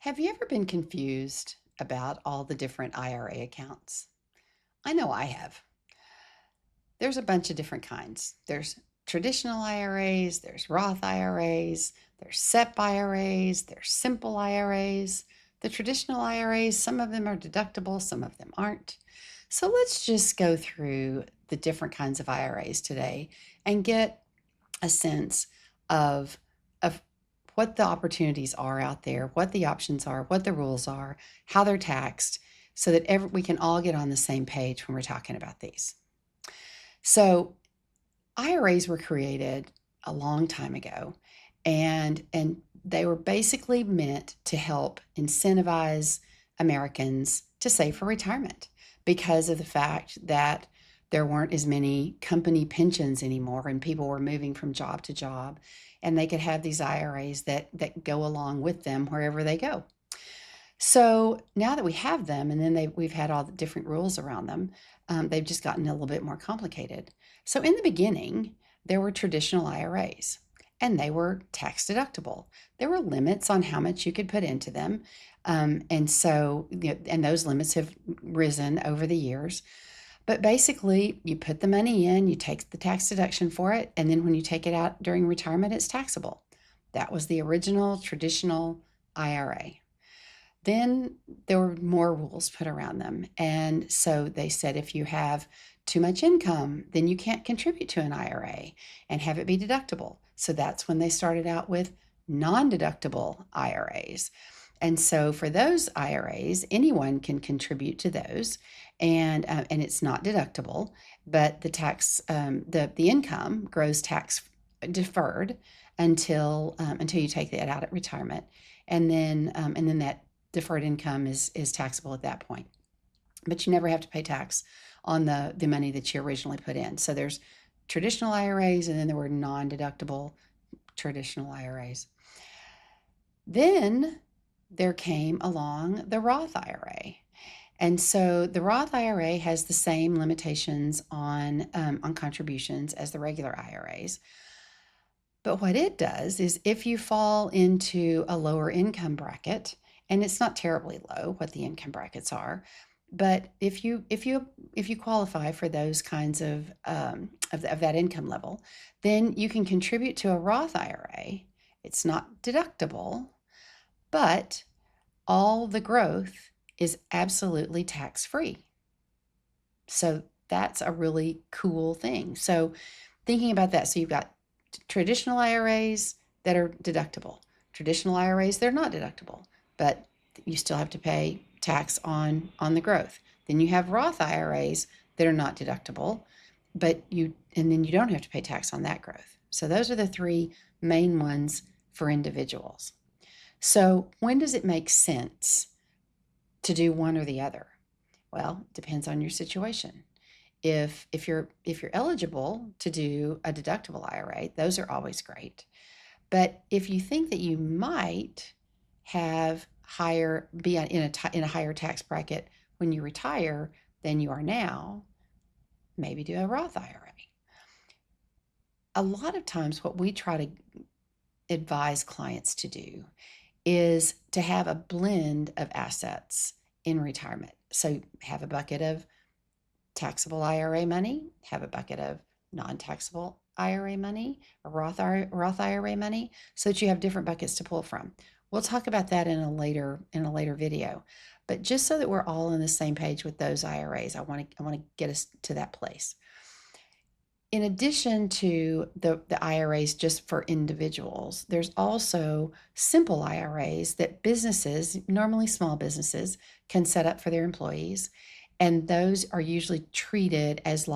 Have you ever been confused about all the different IRA accounts? I know I have. There's a bunch of different kinds. There's traditional IRAs, there's Roth IRAs, there's SEP IRAs, there's simple IRAs. The traditional IRAs, some of them are deductible, some of them aren't. So let's just go through the different kinds of IRAs today and get a sense of of what the opportunities are out there, what the options are, what the rules are, how they're taxed, so that we can all get on the same page when we're talking about these. So IRAs were created a long time ago, and they were basically meant to help incentivize Americans to save for retirement because of the fact that there weren't as many company pensions anymore and people were moving from job to job, and they could have these IRAs that go along with them wherever they go. So now that we have them, and then we've had all the different rules around them, they've just gotten a little bit more complicated. So in the beginning, there were traditional IRAs, and they were tax deductible. There were limits on how much you could put into them, and those limits have risen over the years. But basically, you put the money in, you take the tax deduction for it, and then when you take it out during retirement, it's taxable. That was the original traditional IRA. Then there were more rules put around them. And so they said if you have too much income, then you can't contribute to an IRA and have it be deductible. So that's when they started out with non-deductible IRAs. And so for those IRAs, anyone can contribute to those, and it's not deductible, but the income grows tax deferred until you take that out at retirement, and then that deferred income is taxable at that point. But you never have to pay tax on the money that you originally put in. So there's traditional IRAs, and then there were non-deductible traditional IRAs. Then there came along the Roth IRA. And so the Roth IRA has the same limitations on contributions as the regular IRAs. But what it does is if you fall into a lower income bracket, and it's not terribly low what the income brackets are, but if you qualify for those kinds of that income level, then you can contribute to a Roth IRA. It's not deductible, but all the growth is absolutely tax-free. So that's a really cool thing. So thinking about that, so you've got traditional IRAs that are deductible, traditional IRAs that are not deductible, but you still have to pay tax on the growth. Then you have Roth IRAs that are not deductible, and then you don't have to pay tax on that growth. So those are the three main ones for individuals. So when does it make sense to do one or the other? Well, it depends on your situation. If you're eligible to do a deductible IRA, those are always great. But if you think that you might be in a higher tax bracket when you retire than you are now, maybe do a Roth IRA. A lot of times what we try to advise clients to do is to have a blend of assets in retirement. So have a bucket of taxable IRA money, have a bucket of non-taxable IRA money, a Roth IRA money, so that you have different buckets to pull from. We'll talk about that in a later video. But just so that we're all on the same page with those IRAs, I want to get us to that place. In addition to the IRAs just for individuals, there's also simple IRAs that businesses, normally small businesses, can set up for their employees. And those are usually treated as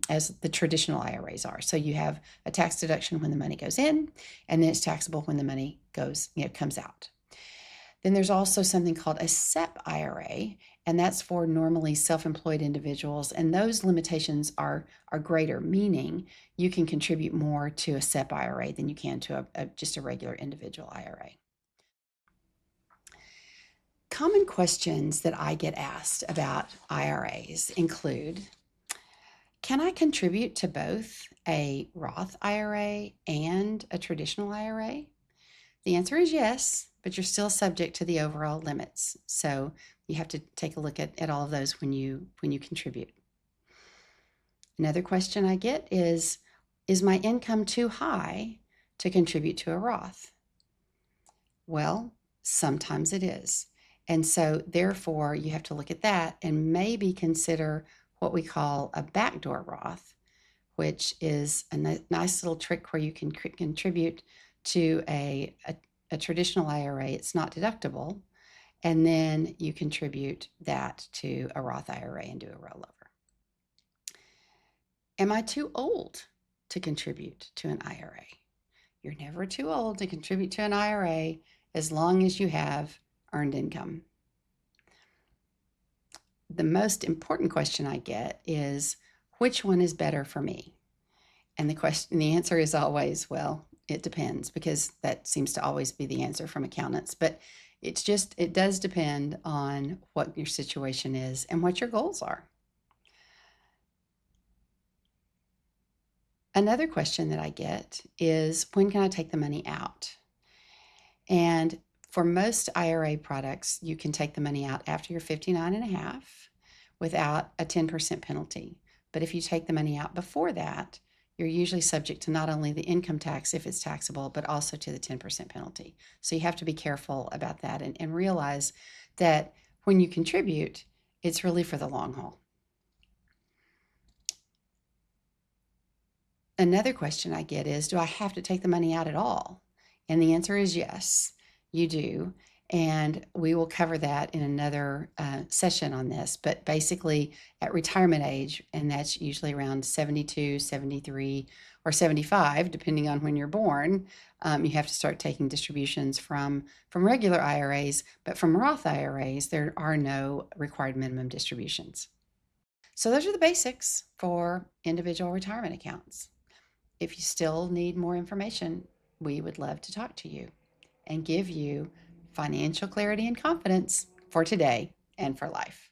as the traditional IRAs are. So you have a tax deduction when the money goes in, and then it's taxable when the money comes out. Then there's also something called a SEP IRA, and that's for normally self-employed individuals. And those limitations are greater, meaning you can contribute more to a SEP IRA than you can to just a regular individual IRA. Common questions that I get asked about IRAs include, can I contribute to both a Roth IRA and a traditional IRA? The answer is yes, but you're still subject to the overall limits. So you have to take a look at all of those when you contribute. Another question I get is my income too high to contribute to a Roth? Well, sometimes it is. And so therefore you have to look at that and maybe consider what we call a backdoor Roth, which is a nice little trick where you can contribute to a traditional IRA. It's not deductible. And then you contribute that to a Roth IRA and do a rollover. Am I too old to contribute to an IRA? You're never too old to contribute to an IRA as long as you have earned income. The most important question I get is, which one is better for me? And the answer is always, well, it depends, because that seems to always be the answer from accountants. But it does depend on what your situation is and what your goals are. Another question that I get is, when can I take the money out? And for most IRA products, you can take the money out after you're 59 and a half without a 10% penalty. But if you take the money out before that, you're usually subject to not only the income tax, if it's taxable, but also to the 10% penalty. So you have to be careful about that and realize that when you contribute, it's really for the long haul. Another question I get is, do I have to take the money out at all? And the answer is yes, you do. And we will cover that in another session on this. But basically, at retirement age, and that's usually around 72, 73, or 75, depending on when you're born, you have to start taking distributions from regular IRAs. But from Roth IRAs, there are no required minimum distributions. So those are the basics for individual retirement accounts. If you still need more information, we would love to talk to you and give you financial clarity and confidence for today and for life.